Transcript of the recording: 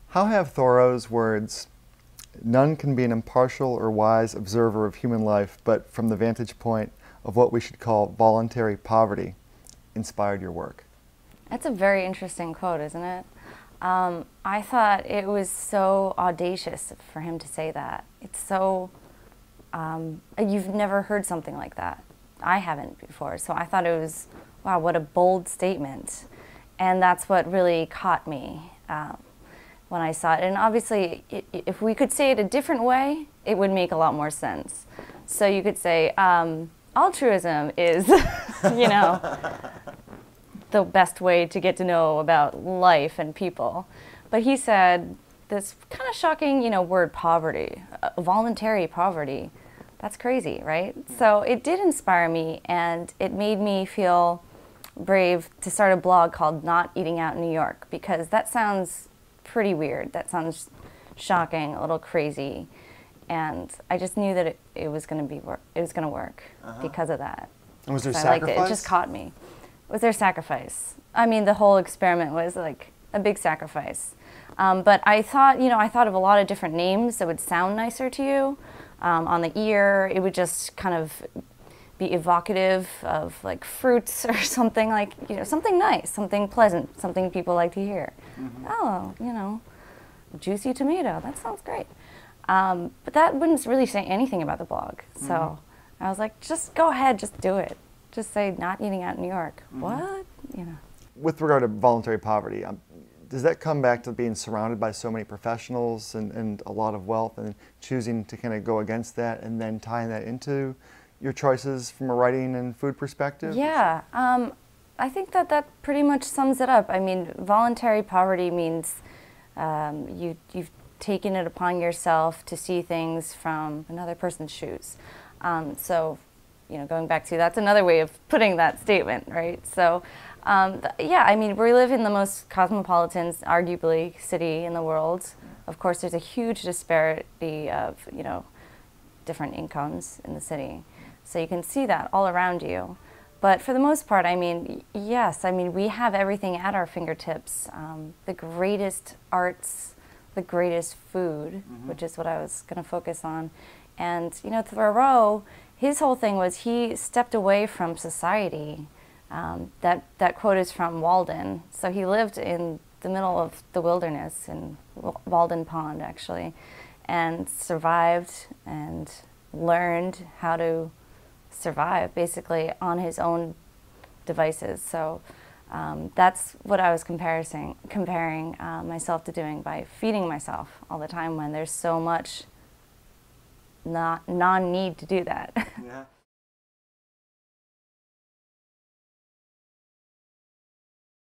How have Thoreau's words, "None can be an impartial or wise observer of human life but from the vantage point of what we should call voluntary poverty," inspired your work? That's a very interesting quote, isn't it? I thought it was so audacious for him to say that. It's so, you've never heard something like that. I haven't before, so I thought it was, wow, what a bold statement. And that's what really caught me when I saw it. And obviously, if we could say it a different way, it would make a lot more sense. So you could say, altruism is, you know, the best way to get to know about life and people. But he said this kind of shocking, word poverty, voluntary poverty. That's crazy, right? So it did inspire me, and it made me feel brave to start a blog called Not Eating Out in New York, because that sounds pretty weird. That sounds shocking, a little crazy. And I just knew that it was going to work because of that. And was there So sacrifice? I liked it. It just caught me. Was there sacrifice? I mean, the whole experiment was like a big sacrifice. But I thought, I thought of a lot of different names that would sound nicer to you. On the ear, it would just kind of be evocative of like fruits or something like, something nice, something pleasant, something people like to hear. Oh, juicy tomato, that sounds great. But that wouldn't really say anything about the blog. So I was like, just go ahead, just do it. Just say not eating out in New York. What? With regard to voluntary poverty, does that come back to being surrounded by so many professionals and a lot of wealth, and choosing to kind of go against that and then tying that into your choices from a writing and food perspective? Yeah, I think that pretty much sums it up. I mean, voluntary poverty means you've taken it upon yourself to see things from another person's shoes. So, going back to, that's another way of putting that statement, right? So, yeah, I mean, we live in the most cosmopolitan, arguably, city in the world. Of course, there's a huge disparity of, different incomes in the city. So you can see that all around you. But for the most part, I mean, yes, I mean, we have everything at our fingertips. The greatest arts, the greatest food, which is what I was going to focus on. And, Thoreau, his whole thing was he stepped away from society. That quote is from Walden. So he lived in the middle of the wilderness in Walden Pond, actually, and survived and learned how to survive basically on his own devices. So that's what I was comparing myself to doing by feeding myself all the time when there's so much non-need to do that. Yeah.